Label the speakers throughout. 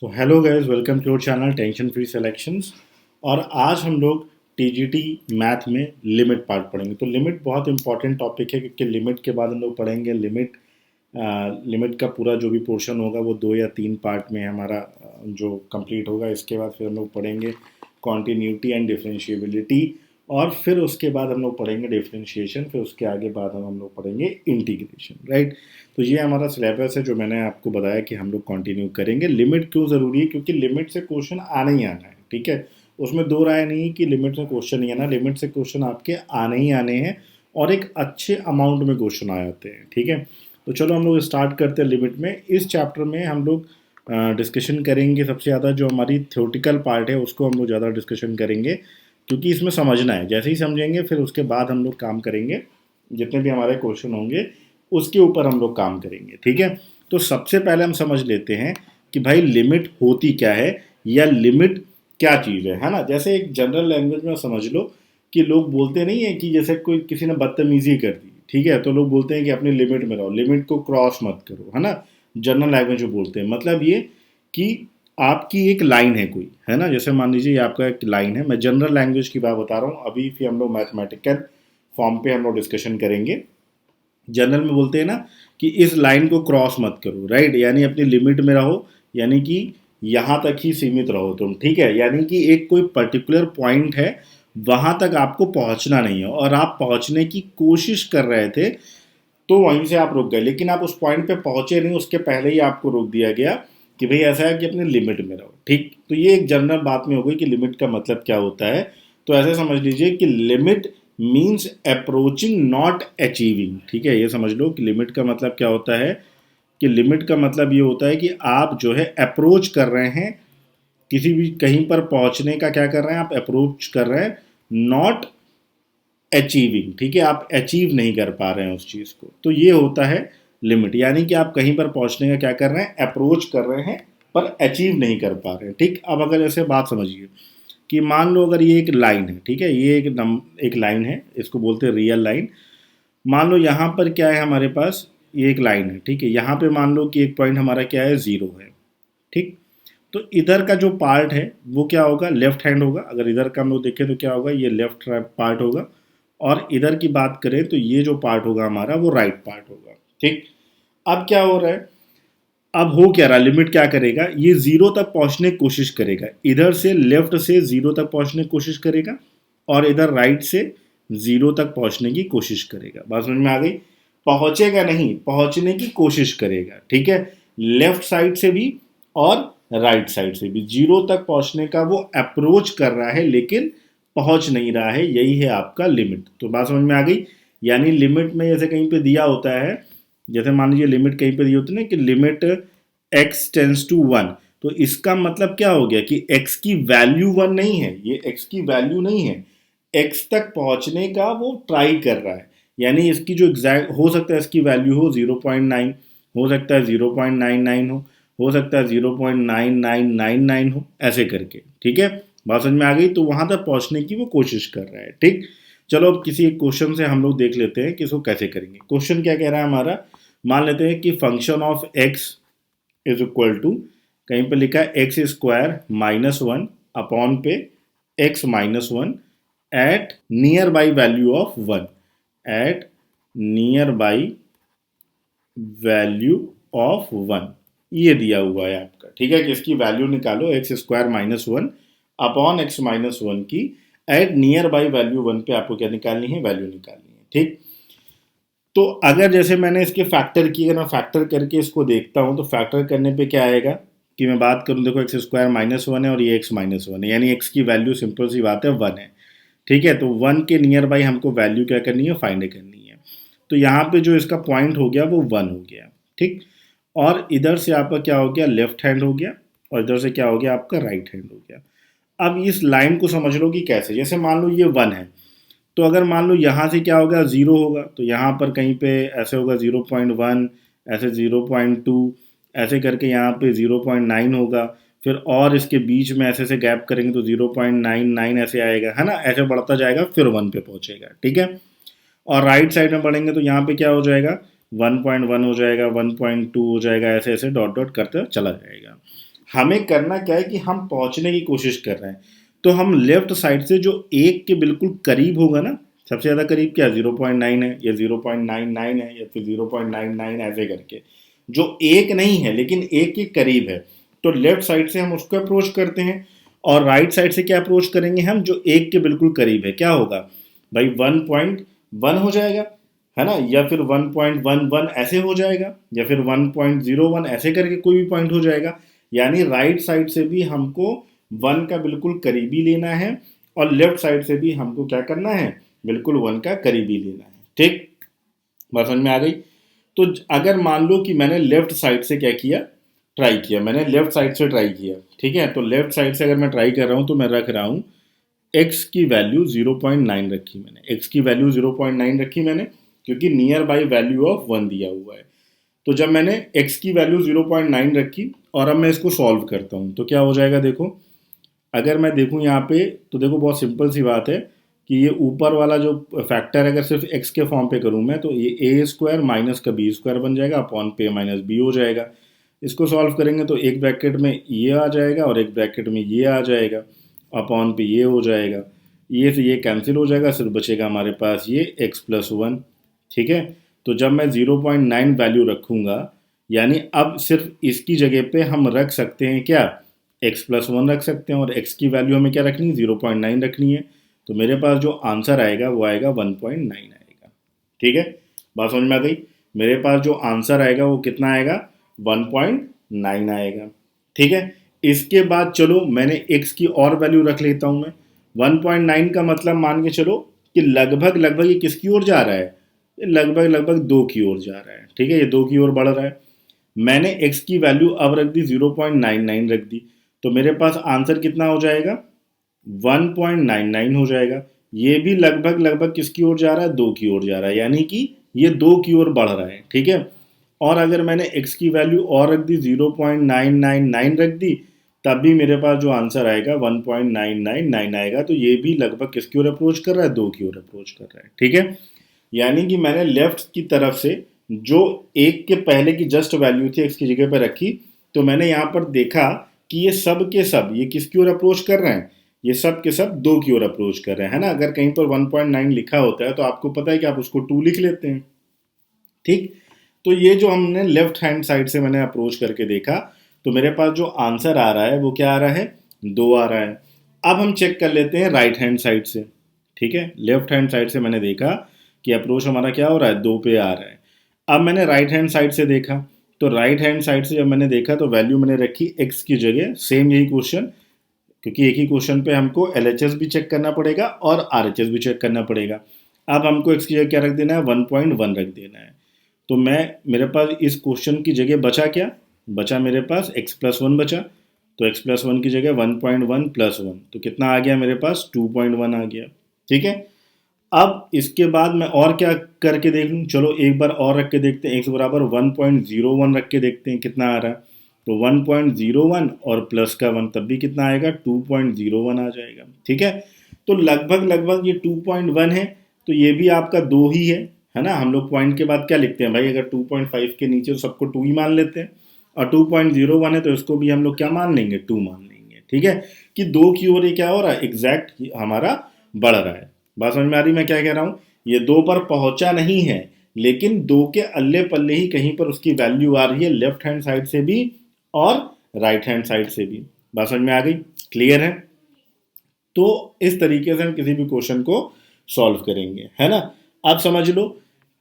Speaker 1: So hello guys, welcome to your channel tension free selections. और आज हम लोग टीजीटी मैथ में लिमिट पार्ट पढ़ेंगे। तो लिमिट बहुत इंपॉर्टेंट टॉपिक है क्योंकि लिमिट के बाद हम लोग पढ़ेंगे लिमिट का पूरा जो भी पोर्शन होगा वो 2 या 3 पार्ट में हमारा जो कंप्लीट होगा। इसके बाद फिर हम लोग पढ़ेंगे कॉन्टीन्यूटी एंड डिफरेंशिएबिलिटी, और फिर उसके बाद हम लोग पढ़ेंगे डिफरेंशिएशन, फिर उसके आगे बाद हम लोग पढ़ेंगे इंटीग्रेशन, राइट। तो ये हमारा सिलेबस है जो मैंने आपको बताया कि हम लोग कंटिन्यू करेंगे। लिमिट क्यों ज़रूरी है? क्योंकि लिमिट से क्वेश्चन आना ही आना है, ठीक है। उसमें दो राय नहीं है कि लिमिट से क्वेश्चन नहीं आना, लिमिट से क्वेश्चन आपके आने ही आने हैं और एक अच्छे अमाउंट में क्वेश्चन आ जाते हैं, ठीक है। तो चलो हम लोग स्टार्ट करते हैं लिमिट में। इस चैप्टर में हम लोग डिस्कशन करेंगे सबसे ज़्यादा जो हमारी थ्योरेटिकल पार्ट है उसको हम लोग ज़्यादा डिस्कशन करेंगे, क्योंकि इसमें समझना है। जैसे ही समझेंगे फिर उसके बाद हम लोग काम करेंगे, जितने भी हमारे क्वेश्चन होंगे उसके ऊपर हम लोग काम करेंगे, ठीक है। तो सबसे पहले हम समझ लेते हैं कि भाई लिमिट होती क्या है या लिमिट क्या चीज़ है ना। जैसे एक जनरल लैंग्वेज में समझ लो कि लोग बोलते नहीं है कि जैसे कोई किसी ने बदतमीजी कर दी, ठीक है, तो लोग बोलते हैं कि अपनी लिमिट में रहो, लिमिट को क्रॉस मत करो, है ना। जनरल लैंग्वेज में बोलते हैं, मतलब ये कि आपकी एक लाइन है कोई, है ना। जैसे मान लीजिए ये आपका एक लाइन है, मैं जनरल लैंग्वेज की बात बता रहा हूँ। अभी फिर हम लोग मैथमेटिकल फॉर्म पे हम लोग डिस्कशन करेंगे। जनरल में बोलते हैं ना कि इस लाइन को क्रॉस मत करो, राइट, यानी अपनी लिमिट में रहो, यानी कि यहाँ तक ही सीमित रहो तुम, ठीक है। यानी कि एक कोई पर्टिकुलर पॉइंट है, वहां तक आपको पहुंचना नहीं है और आप पहुंचने की कोशिश कर रहे थे, तो वहीं से आप रुक गए, लेकिन आप उस पॉइंट पे पहुंचे नहीं, उसके पहले ही आपको रोक दिया गया कि भाई ऐसा है कि अपने लिमिट में रहो, ठीक। तो ये एक जनरल बात में हो गई कि लिमिट का मतलब क्या होता है। तो ऐसे समझ लीजिए कि limit means approaching not achieving, ठीक है। ये समझ लो कि लिमिट का मतलब क्या होता है, कि लिमिट का मतलब ये होता है कि आप जो है अप्रोच कर रहे हैं किसी भी कहीं पर पहुंचने का, क्या कर रहे हैं आप, अप्रोच कर रहे हैं, नॉट अचीविंग, ठीक है, आप अचीव नहीं कर पा रहे हैं उस चीज़ को, तो ये होता है लिमिट। यानी कि आप कहीं पर पहुंचने का क्या कर रहे हैं, अप्रोच कर रहे हैं पर अचीव नहीं कर पा रहे हैं, ठीक। अब अगर ऐसे बात समझिए कि मान लो अगर ये एक लाइन है, ठीक है, ये एक लाइन है, इसको बोलते हैं रियल लाइन। मान लो यहाँ पर क्या है हमारे पास, ये एक लाइन है, ठीक है। यहाँ पे मान लो कि एक पॉइंट हमारा क्या है, ज़ीरो है, ठीक। तो इधर का जो पार्ट है वो क्या होगा, लेफ्ट हैंड होगा। अगर इधर का हम लोग देखें तो क्या होगा, ये लेफ्ट पार्ट होगा। और इधर की बात करें तो ये जो पार्ट होगा हमारा वो राइट पार्ट होगा, ठीक। अब क्या हो रहा है, अब हो क्या रहा, लिमिट क्या करेगा, ये जीरो तक पहुंचने की कोशिश करेगा, इधर से लेफ्ट से जीरो तक पहुंचने की कोशिश करेगा और इधर राइट से जीरो तक पहुंचने की कोशिश करेगा। बात समझ में आ गई? पहुंचेगा नहीं, पहुंचने की कोशिश करेगा, ठीक है। लेफ्ट साइड से भी और राइट साइड से भी जीरो तक पहुंचने का वो अप्रोच कर रहा है, लेकिन पहुंच नहीं रहा है। यही है आपका लिमिट। तो बात समझ में आ गई? यानी लिमिट में जैसे कहीं पे दिया होता है, जैसे मान लीजिए लिमिट कहीं पे दी होती है ना कि limit x tends to one, तो इसका मतलब क्या हो गया कि x की वैल्यू वन नहीं है, ये x की वैल्यू नहीं है, x तक पहुंचने का वो ट्राई कर रहा है। यानी इसकी जो एग्जैक्ट हो सकता है, इसकी वैल्यू हो 0.9, हो सकता है 0.99 हो सकता है 0.9999 हो, ऐसे करके, ठीक है। बात समझ में आ गई? तो वहां तक पहुंचने की वो कोशिश कर रहा है, ठीक। चलो अब किसी एक क्वेश्चन से हम लोग देख लेते हैं कि इसको कैसे करेंगे। क्वेश्चन क्या कह रहा है हमारा, मान लेते हैं कि function of x is equal to, कहीं पे लिखा है x square minus one upon पे x minus one at nearby value of one, at nearby value of one, ये दिया हुआ है आपका, ठीक है। कि इसकी वैल्यू निकालो x square minus one upon x minus one की at nearby value one पे आपको क्या निकालनी है, वैल्यू निकालनी है, ठीक। तो अगर जैसे मैंने इसके फैक्टर किए, अगर मैं फैक्टर करके इसको देखता हूँ तो फैक्टर करने पे क्या आएगा कि मैं बात करूँ, देखो एक्स स्क्वायर माइनस वन है और ये एक्स माइनस वन है, यानी एक्स की वैल्यू सिंपल सी बात है वन है, ठीक है। तो वन के नियर बाई हमको वैल्यू क्या करनी है, फाइंड करनी है। तो यहाँ पे जो इसका पॉइंट हो गया वो वन हो गया, ठीक। और इधर से आपका क्या हो गया, लेफ्ट हैंड हो गया, और इधर से क्या हो गया आपका, राइट हैंड हो गया। अब इस लाइन को समझ लो कि कैसे, जैसे मान लो ये वन है, तो अगर मान लो यहाँ से क्या होगा, ज़ीरो होगा, तो यहाँ पर कहीं पे ऐसे होगा 0.1, ऐसे 0.2, ऐसे करके यहाँ पे 0.9 होगा। फिर और इसके बीच में ऐसे ऐसे गैप करेंगे तो 0.99 ऐसे आएगा, है ना। ऐसे बढ़ता जाएगा फिर वन पे पहुँचेगा, ठीक है। और राइट साइड में बढ़ेंगे तो यहाँ पे क्या हो जाएगा, 1.1 हो जाएगा, 1.2 हो जाएगा, ऐसे ऐसे डॉट डॉट करते चला जाएगा। हमें करना क्या है कि हम पहुंचने की कोशिश कर रहे हैं। तो हम लेफ्ट साइड से जो एक के बिल्कुल करीब होगा ना, सबसे ज़्यादा करीब क्या 0.9 है या 0.99 है या फिर 0.99 ऐसे करके, जो एक नहीं है लेकिन एक के करीब है, तो लेफ्ट साइड से हम उसको अप्रोच करते हैं। और राइट साइड से क्या अप्रोच करेंगे हम, जो एक के बिल्कुल करीब है, क्या होगा भाई 1.1 हो जाएगा, है ना, या फिर 1.11 ऐसे हो जाएगा, या फिर 1.01 ऐसे करके कोई भी पॉइंट हो जाएगा। यानी राइट साइड से भी हमको 1 का बिल्कुल करीबी लेना है और लेफ्ट साइड से भी हमको क्या करना है, बिल्कुल 1 का करीबी लेना है। ठीक, बात समझ में आ गई। तो अगर मान लो कि मैंने लेफ्ट साइड से क्या किया, ट्राई किया, मैंने लेफ्ट साइड से ट्राई किया, ठीक है, तो लेफ्ट साइड से अगर मैं ट्राई कर रहा हूँ तो मैं रख रहा हूँ x की वैल्यू 0.9 रखी मैंने, x की वैल्यू 0.9 रखी मैंने, क्योंकि नियर बाई वैल्यू ऑफ 1 दिया हुआ है। तो जब मैंने x की वैल्यू 0.9 रखी और अब मैं इसको सॉल्व करता हूँ तो क्या हो जाएगा, देखो अगर मैं देखूँ यहाँ पे तो देखो बहुत सिंपल सी बात है कि ये ऊपर वाला जो फैक्टर अगर सिर्फ x के फॉर्म पे करूँ मैं, तो ये ए स्क्वायर माइनस का बी स्क्वायर बन जाएगा अपॉन पे माइनस बी हो जाएगा। इसको सॉल्व करेंगे तो एक ब्रैकेट में ये आ जाएगा और एक ब्रैकेट में ये आ जाएगा, अपॉन पे ये हो जाएगा, ये से ये कैंसिल हो जाएगा, सिर्फ बचेगा हमारे पास ये x+1। ठीक है, तो जब मैं 0.9 वैल्यू रखूँगा, यानी अब सिर्फ इसकी जगह पे हम रख सकते हैं क्या, x+1 रख सकते हैं, और x की वैल्यू हमें क्या रखनी है, 0.9 रखनी है। तो मेरे पास जो आंसर आएगा वो आएगा 1.9 आएगा। ठीक है, बात समझ में आ गई। मेरे पास जो आंसर आएगा वो कितना आएगा, 1.9 आएगा। ठीक है, इसके बाद चलो मैंने x की और वैल्यू रख लेता हूँ मैं। 1.9 का मतलब मान के चलो कि लगभग लगभग ये किसकी ओर जा रहा है, ये लगभग लगभग 2 की ओर जा रहा है। ठीक है, ये 2 की ओर बढ़ रहा है। मैंने x की वैल्यू अब रख दी 0.99 रख दी, तो मेरे पास आंसर कितना हो जाएगा, 1.99 हो जाएगा। ये भी लगभग लगभग किसकी ओर जा रहा है, 2 की ओर जा रहा है, यानी कि ये 2 की ओर बढ़ रहा है। ठीक है, और अगर मैंने x की वैल्यू और रख दी 0.999 रख दी, तब भी मेरे पास जो आंसर आएगा 1.999 आएगा। तो ये भी लगभग किसकी ओर अप्रोच कर रहा है, 2 की ओर अप्रोच कर रहा है। ठीक है, यानी कि मैंने लेफ्ट की तरफ से जो एक के पहले की जस्ट वैल्यू थी x की जगह पर रखी, तो मैंने यहाँ पर देखा कि ये सब के सब ये किसकी ओर अप्रोच कर रहे हैं, ये सब के सब 2 की ओर अप्रोच कर रहे हैं, है ना। अगर कहीं पर 1.9 लिखा होता है तो आपको पता है कि आप उसको 2 लिख लेते हैं। ठीक, तो ये जो हमने लेफ्ट हैंड साइड से मैंने अप्रोच करके देखा, तो मेरे पास जो आंसर आ रहा है वो क्या आ रहा है, 2 आ रहा है। अब हम चेक कर लेते हैं राइट हैंड साइड से। ठीक है, लेफ्ट हैंड साइड से मैंने देखा कि अप्रोच हमारा क्या हो रहा है, 2 पे आ रहा है। अब मैंने राइट हैंड साइड से देखा, तो राइट हैंड साइड से जब मैंने देखा तो वैल्यू मैंने रखी x की जगह, सेम यही क्वेश्चन, क्योंकि एक ही क्वेश्चन पे हमको LHS भी चेक करना पड़ेगा और RHS भी चेक करना पड़ेगा। अब हमको x की जगह क्या रख देना है, 1.1 रख देना है। तो मेरे पास इस क्वेश्चन की जगह बचा क्या, बचा मेरे पास x+1 बचा, तो x+1 की जगह 1.1+1, तो कितना आ गया मेरे पास, 2.1 आ गया। ठीक है, अब इसके बाद मैं और क्या करके देख लूँ, चलो एक बार और रख के देखते हैं, x बराबर 1.01 रख के देखते हैं कितना आ रहा है। तो 1.01 और प्लस का 1 तब भी कितना आएगा, 2.01 आ जाएगा। ठीक है, तो लगभग लगभग ये 2.1 है, तो ये भी आपका 2 ही है ना। हम लोग पॉइंट के बाद क्या लिखते हैं भाई, अगर 2.5 के नीचे तो सबको 2 ही मान लेते हैं, और 2.01 है तो इसको भी हम लोग क्या मान लेंगे, 2 मान लेंगे। ठीक है, कि 2 की ओर ये क्या हो रहा है, एग्जैक्ट हमारा बढ़ रहा है। बात समझ में आ रही मैं क्या कह रहा हूँ, ये 2 पर पहुंचा नहीं है, लेकिन 2 के अल्ले पल्ले ही कहीं पर उसकी वैल्यू आ रही है, लेफ्ट हैंड साइड से भी और राइट हैंड साइड से भी। बात समझ में आ गई, क्लियर है। तो इस तरीके से हम किसी भी क्वेश्चन को सॉल्व करेंगे, है ना। अब समझ लो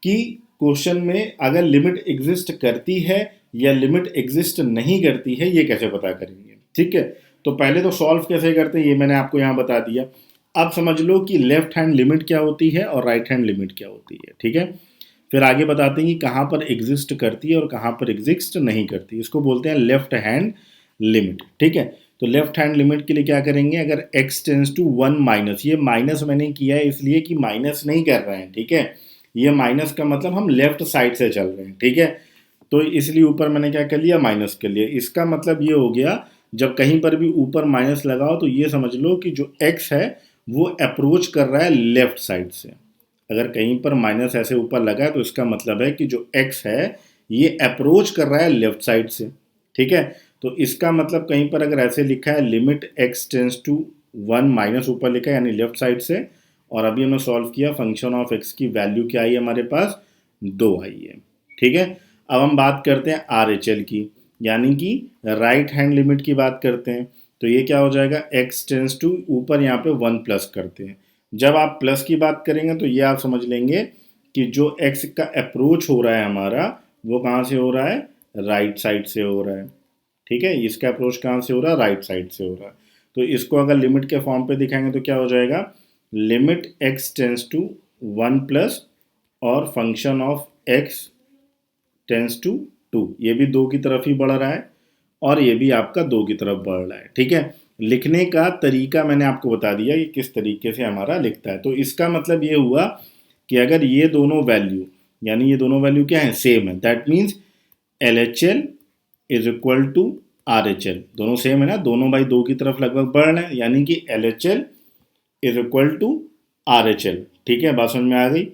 Speaker 1: कि क्वेश्चन में अगर लिमिट एग्जिस्ट करती है या लिमिट एग्जिस्ट नहीं करती है, ये कैसे पता करेंगे। ठीक है, तो पहले तो सॉल्व कैसे करते हैं ये मैंने आपको यहाँ बता दिया। अब समझ लो कि लेफ्ट हैंड लिमिट क्या होती है और राइट हैंड लिमिट क्या होती है। ठीक है, फिर आगे बताते हैं कि कहाँ पर एग्जिस्ट करती है और कहाँ पर एग्जिस्ट नहीं करती। इसको बोलते हैं लेफ्ट हैंड लिमिट। ठीक है, तो लेफ्ट हैंड लिमिट के लिए क्या करेंगे, अगर x टेंस टू 1 माइनस, ये माइनस मैंने किया है इसलिए कि माइनस नहीं कर रहे हैं। ठीक है, ये माइनस का मतलब हम लेफ्ट साइड से चल रहे हैं। ठीक है, तो इसलिए ऊपर मैंने क्या कर लिया, माइनस कर लिया। इसका मतलब ये हो गया, जब कहीं पर भी ऊपर माइनस लगाओ तो ये समझ लो कि जो x है वो अप्रोच कर रहा है लेफ्ट साइड से। अगर कहीं पर माइनस ऐसे ऊपर लगा है तो इसका मतलब है कि जो x है ये अप्रोच कर रहा है लेफ्ट साइड से। ठीक है, तो इसका मतलब कहीं पर अगर ऐसे लिखा है limit x tends to 1 minus ऊपर लिखा है यानी लेफ्ट साइड से, और अभी हमने सॉल्व किया फंक्शन ऑफ x की वैल्यू क्या आई है हमारे पास 2 आई है। ठीक है, अब हम बात करते हैं RHL की, यानी कि राइट हैंड लिमिट की बात करते हैं। तो ये क्या हो जाएगा x टेंस टू ऊपर यहाँ पे 1 प्लस करते हैं। जब आप प्लस की बात करेंगे तो ये आप समझ लेंगे कि जो x का अप्रोच हो रहा है हमारा वो कहाँ से हो रहा है, राइट साइड से हो रहा है। ठीक है, इसका अप्रोच कहाँ से हो रहा है, राइट साइड से हो रहा है। तो इसको अगर लिमिट के फॉर्म पे दिखाएंगे तो क्या हो जाएगा, limit x tends to 1 plus और function of x tends to 2, ये भी 2 की तरफ ही बढ़ रहा है और ये भी आपका 2 की तरफ बढ़ रहा है। ठीक है, लिखने का तरीका मैंने आपको बता दिया कि किस तरीके से हमारा लिखता है। तो इसका मतलब ये हुआ कि अगर ये दोनों वैल्यू, यानी ये दोनों वैल्यू क्या है, सेम है, that means LHL is equal to RHL, दोनों सेम है ना, दोनों बाई 2 की तरफ लगभग बढ़ रहे हैं, यानी कि LHL is equal to RHL। ठीक है, बात समझ में आ गई।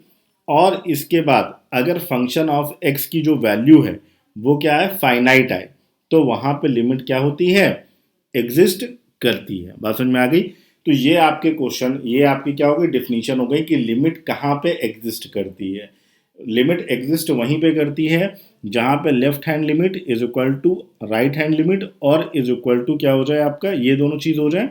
Speaker 1: और इसके बाद अगर फंक्शन ऑफ x की जो वैल्यू है वो क्या है, फाइनाइट है, तो वहां पे लिमिट क्या होती है, एग्जिस्ट करती है। बात समझ में आ गई। तो ये आपके क्वेश्चन, ये आपकी क्या हो गई, डिफिनीशन हो गई कि लिमिट कहाँ पे एग्जिस्ट करती है। लिमिट एग्जिस्ट वहीं पे करती है जहाँ पे left hand limit is equal to right hand limit और इज इक्वल टू क्या हो जाए आपका, ये दोनों चीज़ हो जाए,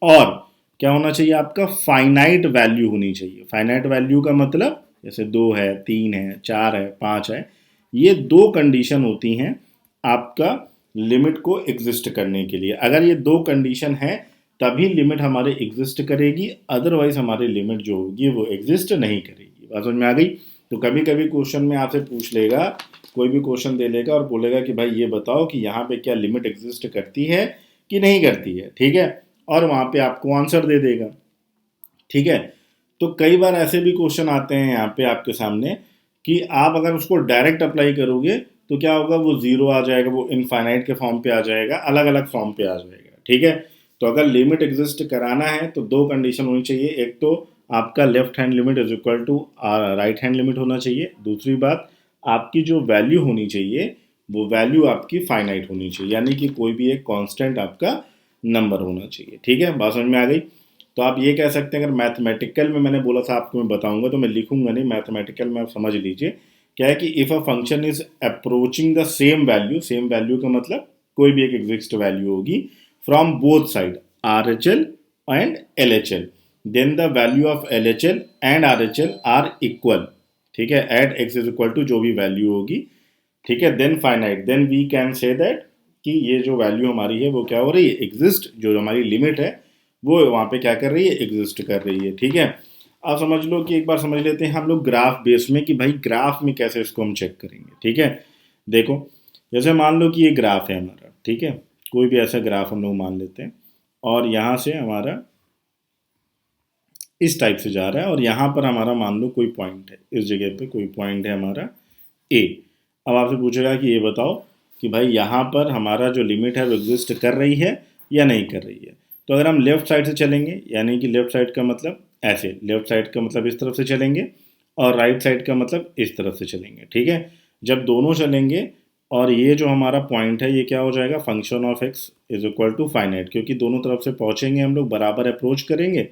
Speaker 1: और क्या होना चाहिए आपका, फाइनाइट वैल्यू होनी चाहिए। फाइनाइट वैल्यू का मतलब जैसे 2 है, 3 है, 4 है, 5 है, ये 2 कंडीशन होती हैं आपका लिमिट को एग्जिस्ट करने के लिए। अगर ये 2 कंडीशन है तभी लिमिट हमारे एग्जिस्ट करेगी, अदरवाइज हमारी लिमिट जो होगी वो एग्जिस्ट नहीं करेगी। बात समझ में आ गई। तो कभी कभी क्वेश्चन में आपसे पूछ लेगा, कोई भी क्वेश्चन दे लेगा और बोलेगा कि भाई ये बताओ कि यहाँ पे क्या लिमिट एग्जिस्ट करती है कि नहीं करती है। ठीक है, और वहाँ पे आपको आंसर दे देगा। ठीक है, तो कई बार ऐसे भी क्वेश्चन आते हैं यहाँ पे आपके सामने कि आप अगर उसको डायरेक्ट अप्लाई करोगे तो क्या होगा, वो जीरो आ जाएगा, वो इनफाइनाइट के फॉर्म पे आ जाएगा, अलग अलग फॉर्म पे आ जाएगा। ठीक है, तो अगर लिमिट एग्जिस्ट कराना है तो 2 कंडीशन होनी चाहिए, एक तो आपका left hand limit is equal to right hand limit होना चाहिए, दूसरी बात आपकी जो वैल्यू होनी चाहिए वो वैल्यू आपकी फाइनाइट होनी चाहिए, यानी कि कोई भी एक कांस्टेंट आपका नंबर होना चाहिए। ठीक है, बात समझ में आ गई। तो आप ये कह सकते हैं, अगर मैथमेटिकल में मैंने बोला था आपको मैं बताऊंगा तो मैं लिखूंगा नहीं, मैथमेटिकल में आप समझ लीजिए क्या है कि if a function is approaching the same value, same value का मतलब कोई भी एक एग्जिस्ट वैल्यू होगी from both side RHL and LHL, then the value of LHL and RHL are equal. ठीक है, at x is equal to जो भी वैल्यू होगी। ठीक है, then finite, then we can say that कि ये जो वैल्यू हमारी है वो क्या हो रही है, एग्जिस्ट, जो हमारी लिमिट है वो वहाँ पे क्या कर रही है, एग्जिस्ट कर रही है। ठीक है, अब समझ लो कि एक बार समझ लेते हैं हम लोग ग्राफ बेस में कि भाई ग्राफ में कैसे इसको हम चेक करेंगे। ठीक है, देखो जैसे मान लो कि ये ग्राफ है हमारा, ठीक है, कोई भी ऐसा ग्राफ हम लोग मान लेते हैं और यहाँ से हमारा इस टाइप से जा रहा है और यहाँ पर हमारा मान लो कोई पॉइंट है, इस जगह पे कोई पॉइंट है हमारा ए। अब आपसे पूछेगा कि ये बताओ कि भाई यहाँ पर हमारा जो लिमिट है वो एग्जिस्ट कर रही है या नहीं कर रही है। तो अगर हम लेफ्ट साइड से चलेंगे, यानी कि लेफ्ट साइड का मतलब ऐसे, लेफ्ट साइड का मतलब इस तरफ से चलेंगे और राइट साइड का मतलब इस तरफ से चलेंगे। ठीक है, जब दोनों चलेंगे और ये जो हमारा पॉइंट है ये क्या हो जाएगा, function of x is equal to finite, क्योंकि दोनों तरफ से पहुँचेंगे हम लोग, बराबर अप्रोच करेंगे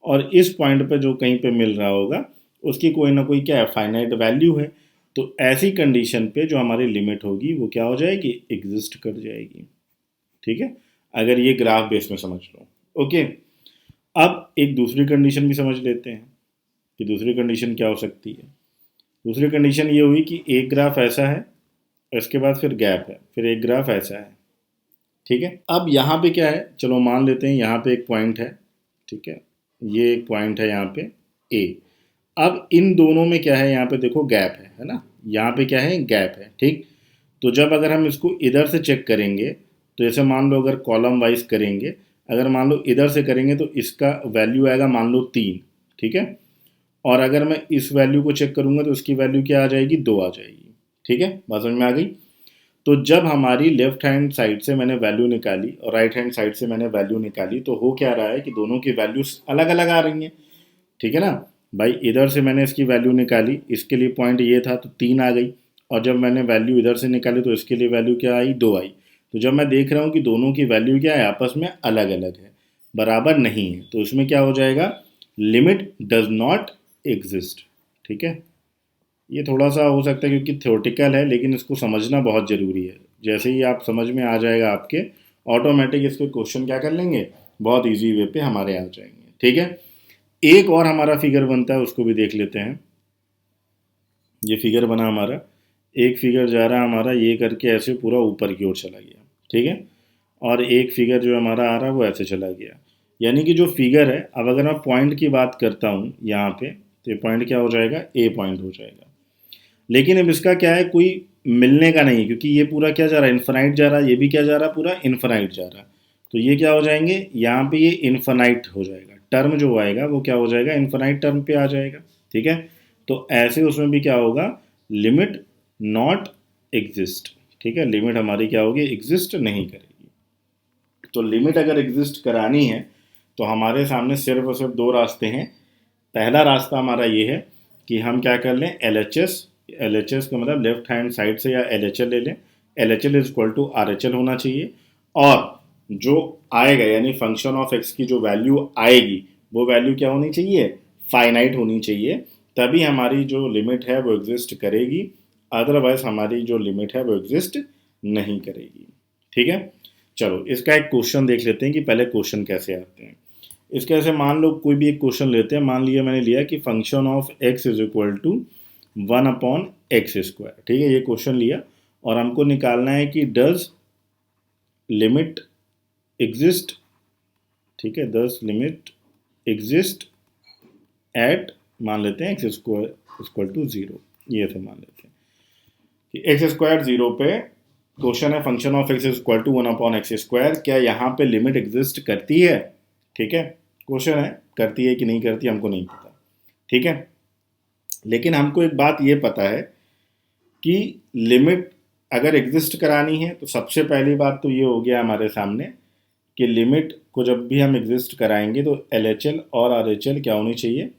Speaker 1: और इस पॉइंट पे जो कहीं पे मिल रहा होगा उसकी कोई ना कोई क्या है, फाइनाइट वैल्यू है। तो ऐसी कंडीशन पे जो हमारी लिमिट होगी वो क्या हो जाएगी, एग्जिस्ट कर जाएगी। ठीक है, अगर ये ग्राफ बेस में समझ लो। ओके, अब एक दूसरी कंडीशन भी समझ लेते हैं कि दूसरी कंडीशन क्या हो सकती है। दूसरी कंडीशन ये हुई कि एक ग्राफ ऐसा है, इसके बाद फिर गैप है, फिर एक ग्राफ ऐसा है। ठीक है, अब यहाँ पे क्या है, चलो मान लेते हैं यहाँ पे एक पॉइंट है। ठीक है, ये एक पॉइंट है यहाँ पे ए। अब इन दोनों में क्या है, यहाँ पे देखो गैप है ना, यहाँ पे क्या है, गैप है। ठीक, तो जब अगर हम इसको इधर से चेक करेंगे तो जैसे मान लो अगर कॉलम वाइज करेंगे, अगर मान लो इधर से करेंगे तो इसका वैल्यू आएगा मान लो 3। ठीक है, और अगर मैं इस वैल्यू को चेक करूंगा तो इसकी वैल्यू क्या आ जाएगी, 2 आ जाएगी। ठीक है, बात समझ में आ गई। तो जब हमारी लेफ्ट हैंड साइड से मैंने वैल्यू निकाली और राइट हैंड साइड से मैंने वैल्यू निकाली तो हो क्या रहा है कि दोनों की वैल्यूज अलग अलग आ रही हैं। ठीक है ना भाई, इधर से मैंने इसकी वैल्यू निकाली, इसके लिए पॉइंट ये था तो 3 आ गई, और जब मैंने वैल्यू इधर से निकाली तो इसके लिए वैल्यू क्या आई, 2 आई। तो जब मैं देख रहा हूँ कि दोनों की वैल्यू क्या है, आपस में अलग अलग है, बराबर नहीं है, तो उसमें क्या हो जाएगा, लिमिट डज नॉट एग्जिस्ट। ठीक है, ये थोड़ा सा हो सकता है क्योंकि थ्योरेटिकल है, लेकिन इसको समझना बहुत ज़रूरी है। जैसे ही आप समझ में आ जाएगा आपके, ऑटोमेटिक इसके क्वेश्चन क्या कर लेंगे, बहुत इजी वे पे हमारे आ जाएंगे। ठीक है, एक और हमारा फिगर बनता है, उसको भी देख लेते हैं। ये फिगर बना हमारा, एक फिगर जा रहा है हमारा ये करके ऐसे पूरा ऊपर की ओर चला गया। ठीक है, और एक फिगर जो हमारा आ रहा है वो ऐसे चला गया। यानी कि जो फिगर है, अब अगर मैं पॉइंट की बात करता हूँ यहाँ पे, तो ये पॉइंट क्या हो जाएगा, ए पॉइंट हो जाएगा। लेकिन अब इसका क्या है, कोई मिलने का नहीं है, क्योंकि ये पूरा क्या जा रहा है, इन्फानाइट जा रहा है, ये भी क्या जा रहा है, पूरा इन्फानाइट जा रहा है। तो ये क्या हो जाएंगे, यहाँ पे ये इन्फानाइट हो जाएगा, टर्म जो आएगा वो क्या हो जाएगा, इन्फानाइट टर्म पे आ जाएगा। ठीक है, तो ऐसे उसमें भी क्या होगा, लिमिट नॉट एग्जिस्ट। ठीक है, लिमिट हमारी क्या होगी, एग्जिस्ट नहीं करेगी। तो लिमिट अगर एग्जिस्ट करानी है तो हमारे सामने सिर्फ और सिर्फ दो रास्ते हैं। पहला रास्ता हमारा ये है कि हम क्या कर लें, एल एच एस का मतलब लेफ्ट हैंड साइड से, या एल एच एल ले लें। L H L is equal to R H L होना चाहिए, और जो आएगा यानी फंक्शन ऑफ एक्स की जो वैल्यू आएगी वो वैल्यू क्या होनी चाहिए, फाइनाइट होनी चाहिए, तभी हमारी जो लिमिट है वो एग्जिस्ट करेगी। अदरवाइज हमारी जो लिमिट है वो एग्जिस्ट नहीं करेगी। ठीक है, चलो इसका एक क्वेश्चन देख लेते हैं कि पहले क्वेश्चन कैसे आते हैं। इसके ऐसे मान लो कोई भी एक क्वेश्चन लेते हैं, मान लिया मैंने लिया कि function of X is equal to 1/x²। ठीक है, ये क्वेश्चन लिया और हमको निकालना है कि डज लिमिट एग्जिस्ट। ठीक है, डज लिमिट एग्जिस्ट एट, मान लेते हैं x² इक्वल टू 0। ये ऐसे मान लेते हैं कि x² 0 पे क्वेश्चन है, function of x equal to 1/x², क्या यहाँ पे लिमिट एग्जिस्ट करती है। ठीक है, क्वेश्चन है, करती है कि नहीं करती हमको नहीं पता। ठीक है, लेकिन हमको एक बात ये पता है कि लिमिट अगर एग्जिस्ट करानी है तो सबसे पहली बात तो ये हो गया हमारे सामने कि लिमिट को जब भी हम एग्जिस्ट कराएंगे तो एल एच एल और आर एच एल क्या होनी चाहिए,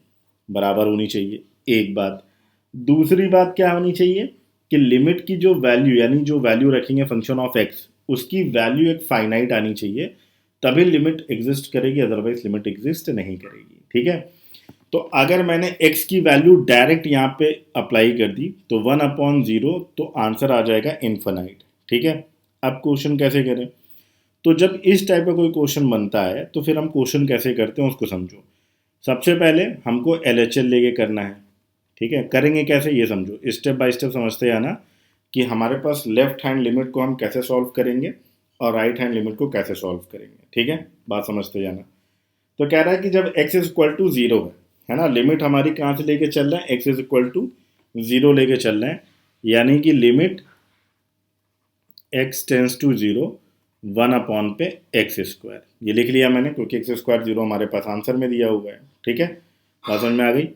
Speaker 1: बराबर होनी चाहिए। एक बात, दूसरी बात क्या होनी चाहिए कि लिमिट की जो वैल्यू, यानी जो वैल्यू रखेंगे फंक्शन ऑफ एक्स, उसकी वैल्यू एक फाइनाइट आनी चाहिए, तभी लिमिट एग्जिस्ट करेगी, अदरवाइज लिमिट एग्जिस्ट नहीं करेगी। ठीक है, तो अगर मैंने x की वैल्यू डायरेक्ट यहाँ पे अप्लाई कर दी तो 1/0, तो आंसर आ जाएगा इन्फानाइट। ठीक है, अब क्वेश्चन कैसे करें, तो जब इस टाइप का कोई क्वेश्चन बनता है तो फिर हम क्वेश्चन कैसे करते हैं उसको समझो। सबसे पहले हमको एल एच एल लेके करना है। ठीक है, करेंगे कैसे ये समझो, स्टेप बाय स्टेप समझते आना कि हमारे पास लेफ्ट हैंड लिमिट को हम कैसे सॉल्व करेंगे और राइट हैंड लिमिट को कैसे सॉल्व करेंगे। ठीक है, बात समझते जाना। तो कह रहा है कि जब x इज इक्वल टू 0 है ना, लिमिट हमारी कहाँ से लेके चल रहे हैं, x इज इक्वल टू 0 लेके चल रहे हैं, यानी कि limit x tends to 0 1/x²। ये लिख लिया मैंने क्योंकि x² 0 हमारे पास आंसर में दिया हुआ है। ठीक है, बात समझ में आ गई।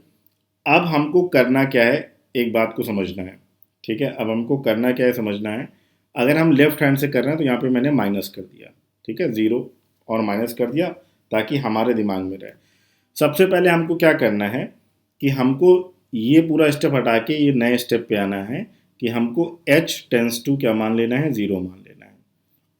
Speaker 1: अब हमको करना क्या है, एक बात को समझना है। ठीक है, अब हमको करना क्या है समझना है। अगर हम लेफ्ट हैंड से कर रहे हैं तो यहाँ पे मैंने माइनस कर दिया। ठीक है, 0 और माइनस कर दिया ताकि हमारे दिमाग में रहे। सबसे पहले हमको क्या करना है कि हमको ये पूरा स्टेप हटा के ये नए स्टेप पे आना है कि हमको h टेंस टू क्या मान लेना है, 0 मान लेना है,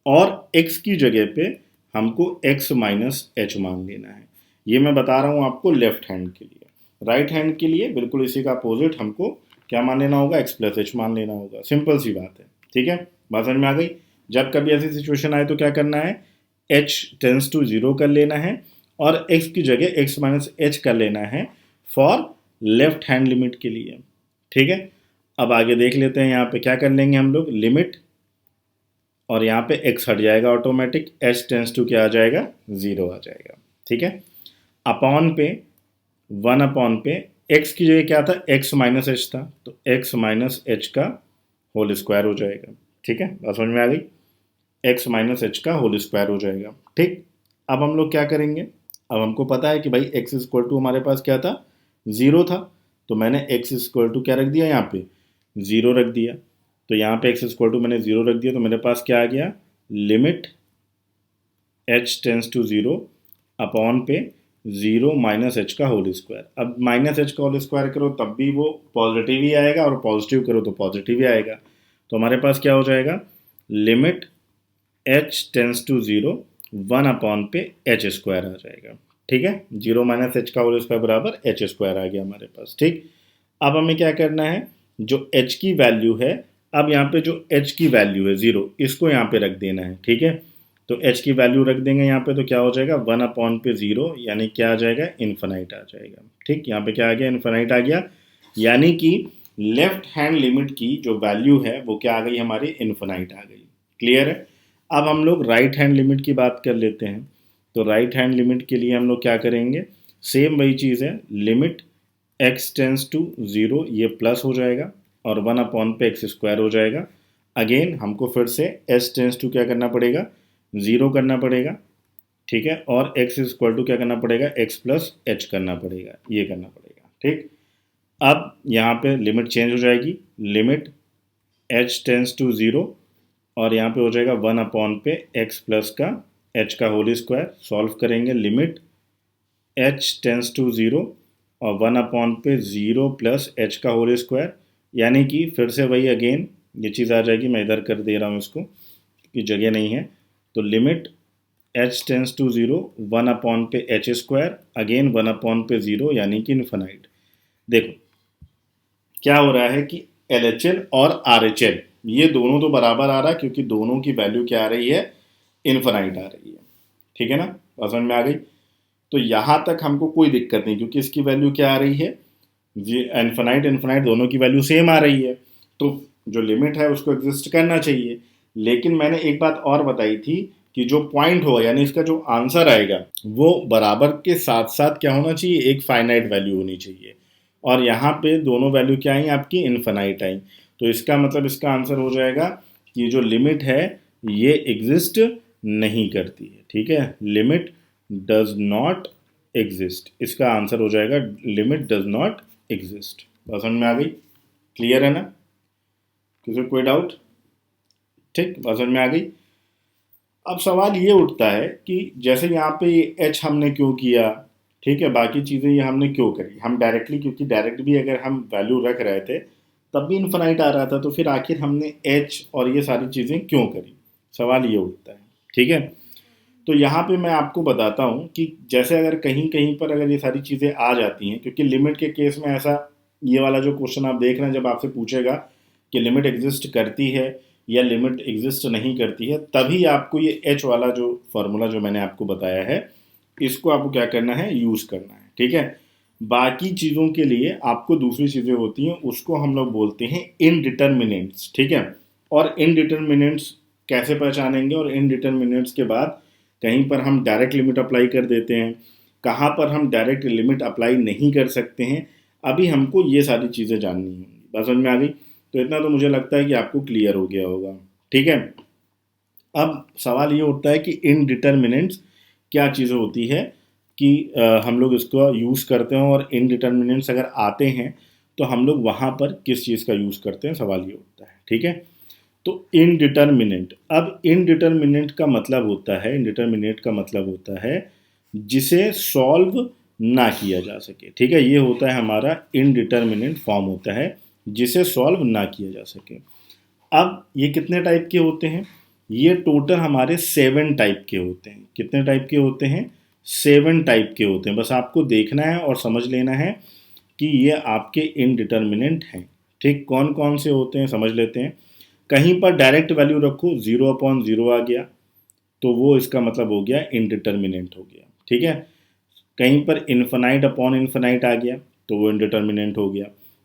Speaker 1: और x की जगह पे हमको x माइनस एच मान लेना है। ये मैं बता रहा हूँ आपको लेफ्ट हैंड के लिए। राइट हैंड के लिए बिल्कुल इसी का अपोजिट, हमको क्या मान लेना होगा, x प्लस एच मान लेना होगा। सिंपल सी बात है। ठीक है, बात समझ में आ गई। जब कभी ऐसी सिचुएशन आए तो क्या करना है, h टेंस टू 0 कर लेना है और x की जगह x माइनस एच कर लेना है फॉर लेफ्ट हैंड लिमिट के लिए। ठीक है, अब आगे देख लेते हैं, यहाँ पे क्या कर लेंगे हम लोग, लिमिट, और यहाँ पे x हट जाएगा ऑटोमेटिक, h टेंस टू क्या आ जाएगा, 0 आ जाएगा। ठीक है, अपॉन पे 1 पे x की जगह क्या था, x माइनस एच था, तो x माइनस एच का होल स्क्वायर हो जाएगा। ठीक है, बात समझ में आ गई, x माइनस एच का होल स्क्वायर हो जाएगा। ठीक, अब हम लोग क्या करेंगे, अब हमको पता है कि भाई x इक्वल टू हमारे पास क्या था, 0 था, तो मैंने x इक्वल टू क्या रख दिया, यहाँ पे 0 रख दिया। तो यहाँ पे x इक्वल टू मैंने 0 रख दिया, तो मेरे पास क्या आ गया, limit h tends to 0 upon पे 0 माइनस एच का होल स्क्वायर। अब माइनस एच का होल स्क्वायर करो तब भी वो पॉजिटिव ही आएगा और पॉजिटिव करो तो पॉजिटिव ही आएगा। तो हमारे पास क्या हो जाएगा, limit H tends to 0 1 upon पे एच स्क्वायर आ जाएगा। ठीक है, 0 माइनस एच का होल स्क्वायर बराबर एच स्क्वायर आ गया हमारे पास। ठीक, अब हमें क्या करना है, जो h की वैल्यू है, अब यहाँ पे जो h की वैल्यू है 0, इसको यहाँ पे रख देना है। ठीक है, तो h की वैल्यू रख देंगे यहाँ पे, तो क्या हो जाएगा 1 अपॉन पे 0, यानी क्या आ जाएगा, इन्फिनाइट आ जाएगा। ठीक, यहाँ पे क्या आ गया, इन्फिनाइट आ गया, यानी कि लेफ्ट हैंड लिमिट की जो वैल्यू है वो क्या आ गई हमारी, इन्फिनाइट आ गई। क्लियर है। अब हम लोग राइट हैंड लिमिट की बात कर लेते हैं। तो राइट हैंड लिमिट के लिए हम लोग क्या करेंगे, सेम वही चीज़ है, लिमिट x टेंस टू 0, ये प्लस हो जाएगा और 1 अपॉन पे एक्स स्क्वायर हो जाएगा। अगेन हमको फिर से s टेंस टू क्या करना पड़ेगा, 0 करना पड़ेगा। ठीक है, और x इक्वल टू क्या करना पड़ेगा, x प्लस एच करना पड़ेगा, ये करना पड़ेगा। ठीक, अब यहाँ पे लिमिट चेंज हो जाएगी, लिमिट h टेंस टू 0 और यहाँ पे हो जाएगा 1 अपॉन पे x प्लस का h का होल स्क्वायर। सॉल्व करेंगे, लिमिट h टेंस टू 0 और 1 अपॉन पे 0 प्लस एच का होल स्क्वायर, यानी कि फिर से वही अगेन ये चीज़ आ जाएगी। मैं इधर कर दे रहा हूँ इसको क्योंकि जगह नहीं है। तो limit h tends to 0 1 upon पे एच स्क्वायर, अगेन 1 अपॉन पे 0, यानी कि इन्फिनाइट। देखो क्या हो रहा है कि LHL और RHL ये दोनों तो बराबर आ रहा है, क्योंकि दोनों की वैल्यू क्या आ रही है, इन्फिनाइट आ रही है। ठीक है ना, समझ में आ गई। तो यहाँ तक हमको कोई दिक्कत नहीं, क्योंकि इसकी वैल्यू क्या आ रही है, इन्फिनाइट इन्फिनाइट दोनों की वैल्यू सेम आ रही है, तो जो लिमिट है उसको एग्जिस्ट करना चाहिए। लेकिन मैंने एक बात और बताई थी कि जो पॉइंट होगा, यानी इसका जो आंसर आएगा, वो बराबर के साथ साथ क्या होना चाहिए, एक फाइनाइट वैल्यू होनी चाहिए। और यहाँ पे दोनों वैल्यू क्या आई आपकी, इन्फिनाइट आई। तो इसका मतलब इसका आंसर हो जाएगा कि जो लिमिट है ये एग्जिस्ट नहीं करती है। ठीक है, लिमिट डज नॉट एग्जिस्ट, इसका आंसर हो जाएगा लिमिट डज नॉट एग्जिस्ट। बात समझ में आ गई, क्लियर है ना, किसी कोई डाउट। ठीक, बात समझ में आ गई। अब सवाल ये उठता है कि जैसे यहाँ पे ये एच हमने क्यों किया, ठीक है, बाकी चीज़ें ये हमने क्यों करी, हम डायरेक्टली, क्योंकि डायरेक्ट भी अगर हम वैल्यू रख रहे थे तब भी इन्फिनाइट आ रहा था, तो फिर आखिर हमने एच और ये सारी चीज़ें क्यों करी, सवाल ये उठता है। ठीक है, तो यहाँ पे मैं आपको बताता हूँ कि जैसे अगर कहीं कहीं पर अगर ये सारी चीज़ें आ जाती हैं, क्योंकि लिमिट के केस में ऐसा, ये वाला जो क्वेश्चन आप देख रहे हैं, जब आपसे पूछेगा कि लिमिट एग्जिस्ट करती है या लिमिट एग्जिस्ट नहीं करती है, तभी आपको ये एच वाला जो फार्मूला जो मैंने आपको बताया है, इसको आपको क्या करना है, यूज़ करना है। ठीक है, बाकी चीज़ों के लिए आपको दूसरी चीज़ें होती हैं, उसको हम लोग बोलते हैं इनडिटर्मिनेंट्स। ठीक है, और इनडिटर्मिनेंट्स कैसे पहचानेंगे, और इनडिटर्मिनेंट्स के बाद कहीं पर हम डायरेक्ट लिमिट अप्लाई कर देते हैं, कहाँ पर हम डायरेक्ट लिमिट अप्लाई नहीं कर सकते हैं, अभी हमको ये सारी चीज़ें जाननी होंगी। बात समझ में आ गई। तो इतना तो मुझे लगता है कि आपको क्लियर हो गया होगा। ठीक है, अब सवाल ये उठता है कि इनडिटर्मिनेंट्स क्या चीज़ें होती है कि हम लोग इसको यूज़ करते हैं, और इनडिटर्मिनेंट्स अगर आते हैं तो हम लोग वहाँ पर किस चीज़ का यूज़ करते हैं, सवाल ये उठता है। ठीक है, तो इनडिटर्मिनेंट, अब इनडिटर्मिनेंट का मतलब होता है, इनडिटर्मिनेंट का मतलब होता है जिसे सॉल्व ना किया जा सके। ठीक है, ये होता है हमारा इनडिटर्मिनेंट फॉर्म होता है, जिसे सॉल्व ना किया जा सके। अब ये कितने टाइप के होते हैं, ये टोटल हमारे 7 टाइप के होते हैं। कितने टाइप के होते हैं, 7 टाइप के होते हैं। बस आपको देखना है और समझ लेना है कि ये आपके इनडिटर्मिनेंट हैं। ठीक, कौन कौन से होते हैं समझ लेते हैं। कहीं पर डायरेक्ट वैल्यू रखो, 0 अपॉन 0 आ गया तो वो इसका मतलब हो गया इनडिटर्मिनेंट हो गया। ठीक है, कहीं पर इन्फिनाइट अपॉन इन्फिनाइट आ गया तो वो इनडिटर्मिनेंट हो गया।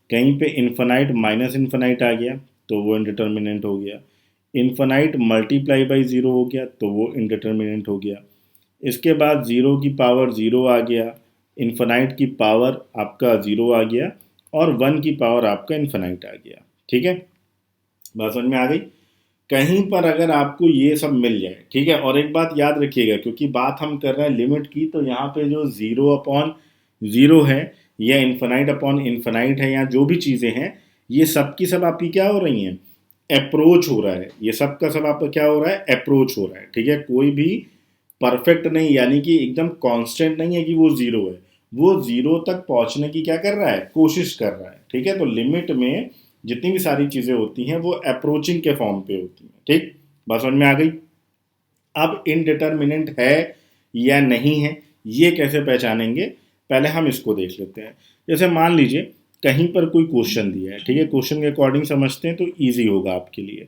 Speaker 1: कहीं पे इन्फिनाइट माइनस इन्फिनाइट आ गया तो वो इनडिटर्मिनेंट हो गया। इन्फिनाइट मल्टीप्लाई बाई 0 हो गया तो वो इनडिटर्मिनेंट हो गया। इसके बाद 0 की पावर 0 आ गया, इन्फिनाइट की पावर आपका 0 आ गया, और 1 की पावर आपका इन्फिनाइट आ गया। ठीक है, बात समझ में आ गई। कहीं पर अगर आपको ये सब मिल जाए, ठीक है, और एक बात याद रखिएगा, क्योंकि बात हम कर रहे हैं लिमिट की, तो यहाँ पे जो 0 अपॉन 0 है या इन्फिनाइट अपॉन इन्फिनाइट है, या जो भी चीज़ें हैं, ये सब की सब आपकी क्या हो रही हैं, अप्रोच हो रहा है। ये सब का सब आपका क्या हो रहा है, अप्रोच हो रहा है। ठीक है, कोई भी परफेक्ट नहीं, यानी कि एकदम कांस्टेंट नहीं है कि वो 0 है, वो 0 तक पहुंचने की क्या कर रहा है, कोशिश कर रहा है। ठीक है, तो लिमिट में जितनी भी सारी चीज़ें होती हैं वो अप्रोचिंग के फॉर्म पे होती हैं। ठीक, बात समझ में आ गई। अब इनडिटर्मिनेंट है या नहीं है ये कैसे पहचानेंगे, पहले हम इसको देख लेते हैं। जैसे मान लीजिए कहीं पर कोई क्वेश्चन दिया है, ठीक है, क्वेश्चन के अकॉर्डिंग समझते हैं तो ईजी होगा आपके लिए।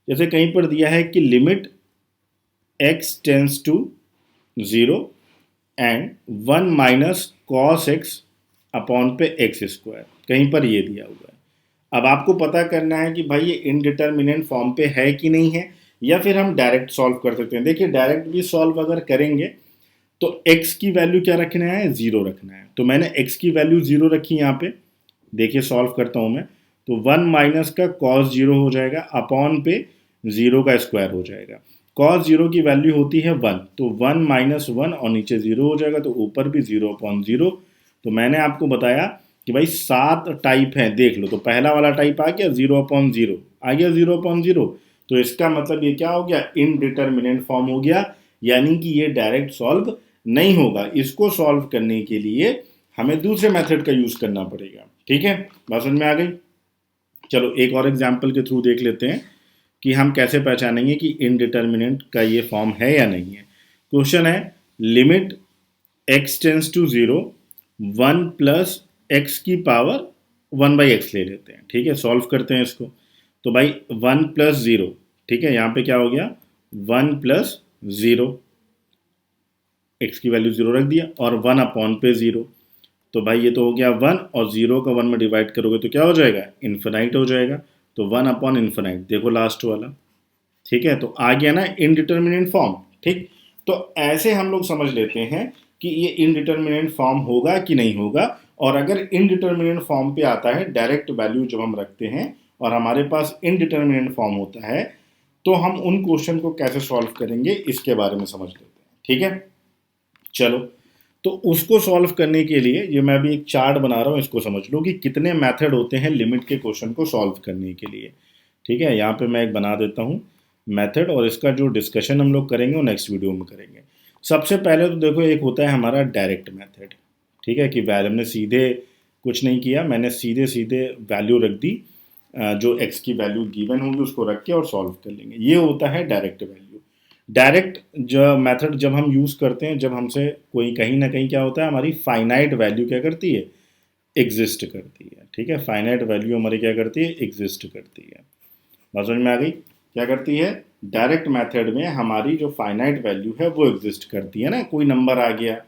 Speaker 1: जैसे कहीं पर दिया है कि limit x tends to 0 and 1 minus cos X upon पे एक्स स्क्वायर, कहीं पर ये दिया हुआ है। अब आपको पता करना है कि भाई ये इनडिटर्मिनेंट फॉर्म पे है कि नहीं है, या फिर हम डायरेक्ट सॉल्व कर सकते हैं। देखिए डायरेक्ट भी सॉल्व अगर करेंगे तो x की वैल्यू क्या रखना है, 0 रखना है। तो मैंने x की वैल्यू 0 रखी यहाँ पे, देखिए सॉल्व करता हूँ मैं, तो 1 माइनस का कॉस 0 हो जाएगा अपॉन पे 0 का स्क्वायर हो जाएगा। कॉस 0 की वैल्यू होती है 1, तो 1 माइनस 1 और नीचे 0 हो जाएगा, तो ऊपर भी 0 अपॉन 0। तो मैंने आपको बताया कि भाई 7 टाइप हैं, देख लो। तो पहला वाला टाइप आ गया 0 अपॉन 0, आ गया 0 अपॉन 0। तो इसका मतलब ये क्या हो गया, इनडिटर्मिनेंट फॉर्म हो गया, यानी कि ये डायरेक्ट सॉल्व नहीं होगा। इसको सॉल्व करने के लिए हमें दूसरे मेथड का यूज करना पड़ेगा। ठीक है, बात समझ में आ गई। चलो एक और एग्जांपल के थ्रू देख लेते हैं कि हम कैसे पहचानेंगे कि इनडिटर्मिनेंट का ये फॉर्म है या नहीं है। क्वेश्चन है limit x tends to 0 1 plus X की पावर 1/x ले लेते हैं। ठीक है, सॉल्व करते हैं इसको। तो भाई 1 प्लस 0, ठीक है, यहाँ पे क्या हो गया 1 प्लस 0, एक्स की वैल्यू 0 रख दिया, और 1 अपॉन पे 0। तो भाई ये तो हो गया 1, और 0 का 1 में डिवाइड करोगे तो क्या हो जाएगा, इन्फिनाइट हो जाएगा। तो 1 अपॉन इन्फिनाइट, देखो लास्ट वाला, ठीक है, तो आ गया ना इनडिटर्मिनेंट फॉर्म। ठीक, तो ऐसे हम लोग समझ लेते हैं कि ये इनडिटर्मिनेंट फॉर्म होगा कि नहीं होगा। और अगर इनडिटर्मिनेंट फॉर्म पे आता है, डायरेक्ट वैल्यू जब हम रखते हैं और हमारे पास इनडिटर्मिनेंट फॉर्म होता है, तो हम उन क्वेश्चन को कैसे सॉल्व करेंगे इसके बारे में समझ लेते हैं। ठीक है, चलो, तो उसको सॉल्व करने के लिए ये मैं अभी एक चार्ट बना रहा हूँ, इसको समझ लो कि कितने मेथड होते हैं लिमिट के क्वेश्चन को सॉल्व करने के लिए। ठीक है, यहाँ पे मैं एक बना देता हूँ मेथड, और इसका जो डिस्कशन हम लोग करेंगे वो नेक्स्ट वीडियो में करेंगे। सबसे पहले तो देखो एक होता है हमारा डायरेक्ट मेथड। ठीक है, कि वैल्यू हमने सीधे कुछ नहीं किया, मैंने सीधे सीधे वैल्यू रख दी, जो एक्स की वैल्यू गिवन होगी उसको रख के और सॉल्व कर लेंगे। ये होता है डायरेक्ट वैल्यू। डायरेक्ट जो मेथड जब हम यूज़ करते हैं, जब हमसे कोई कहीं ना कहीं क्या होता है, हमारी फाइनाइट वैल्यू क्या करती है, एग्जिस्ट करती है। ठीक है, फाइनाइट वैल्यू हमारी क्या करती है, एग्जिस्ट करती है। बात समझ में आ गई, क्या करती है, डायरेक्ट मेथड में हमारी जो फाइनाइट वैल्यू है वो एग्जिस्ट करती है ना। कोई नंबर आ गया,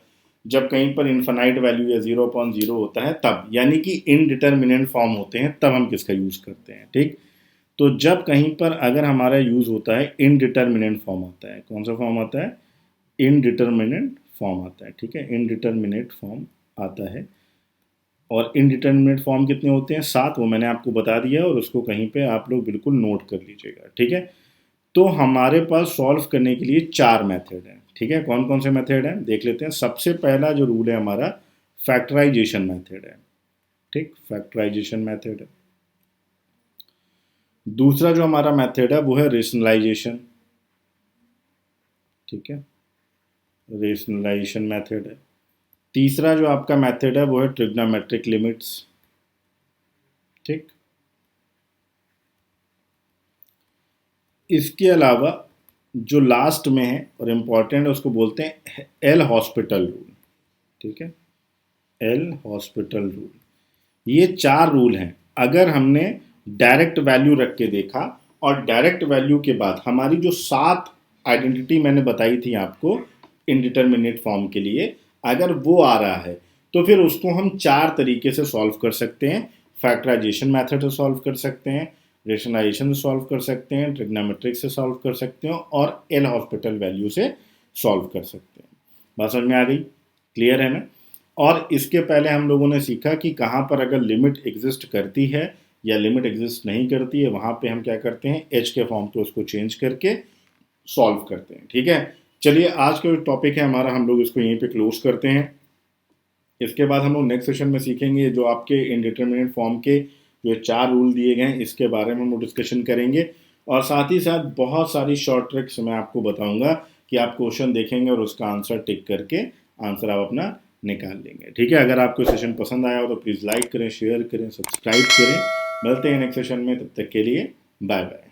Speaker 1: जब कहीं पर इन्फिनाइट वैल्यू या 0/0 होता है तब, यानी कि इनडिटर्मिनेंट फॉर्म होते हैं, तब हम किसका यूज़ करते हैं। ठीक, तो जब कहीं पर अगर हमारा यूज़ होता है इनडिटर्मिनेंट फॉर्म आता है, कौन सा फॉर्म आता है, इनडिटर्मिनेंट फॉर्म आता है। ठीक है, इनडिटर्मिनेट फॉर्म आता है, और इनडिटर्मिनेट फॉर्म कितने होते हैं, 7, वो मैंने आपको बता दिया, और उसको कहीं पे आप लोग बिल्कुल नोट कर लीजिएगा। ठीक है, तो हमारे पास सॉल्व करने के लिए 4 मेथड हैं। ठीक है, कौन कौन से मेथड हैं देख लेते हैं। सबसे पहला जो रूल है हमारा, फैक्टराइजेशन मेथड है। ठीक, फैक्टराइजेशन मेथड है। दूसरा जो हमारा मेथड है वो है रेशनलाइजेशन। ठीक है, रेशनलाइजेशन मेथड है। तीसरा जो आपका मेथड है वो है ट्रिग्नोमेट्रिक लिमिट्स। ठीक, इसके अलावा जो लास्ट में है और इम्पॉर्टेंट है उसको बोलते हैं एल हॉस्पिटल रूल। ठीक है, एल हॉस्पिटल रूल। ये 4 रूल हैं। अगर हमने डायरेक्ट वैल्यू रख के देखा, और डायरेक्ट वैल्यू के बाद हमारी जो 7 आइडेंटिटी मैंने बताई थी आपको इनडिटर्मिनेट फॉर्म के लिए, अगर वो आ रहा है तो फिर उसको हम 4 तरीके से सॉल्व कर सकते हैं। फैक्टराइजेशन मेथड से सॉल्व कर सकते हैं, रेशनलाइजेशन से सॉल्व कर सकते हैं, ट्रिग्नोमेट्रिक से सॉल्व कर सकते हैं, और एल हॉस्पिटल वैल्यू से सॉल्व कर सकते हैं। बात समझ में आ गई, क्लियर है ना। और इसके पहले हम लोगों ने सीखा कि कहाँ पर अगर लिमिट एग्जिस्ट करती है या लिमिट एग्जिस्ट नहीं करती है, वहाँ पे हम क्या करते हैं, एच के फॉर्म पे उसको चेंज करके सॉल्व करते हैं। ठीक है, चलिए आज का जो टॉपिक है हमारा, हम लोग इसको यहीं पे क्लोज करते हैं। इसके बाद हम लोग नेक्स्ट सेशन में सीखेंगे जो आपके इनडिटर्मिनेट फॉर्म के जो 4 रूल दिए गए हैं, इसके बारे में हम लोग डिस्कशन करेंगे। और साथ ही साथ बहुत सारी शॉर्ट ट्रिक्स मैं आपको बताऊंगा कि आप क्वेश्चन देखेंगे और उसका आंसर टिक करके आंसर आप अपना निकाल लेंगे। ठीक है, अगर आपको सेशन पसंद आया हो तो प्लीज़ लाइक करें, शेयर करें, सब्सक्राइब करें। मिलते हैं नेक्स्ट सेशन में, तब तक के लिए बाय बाय।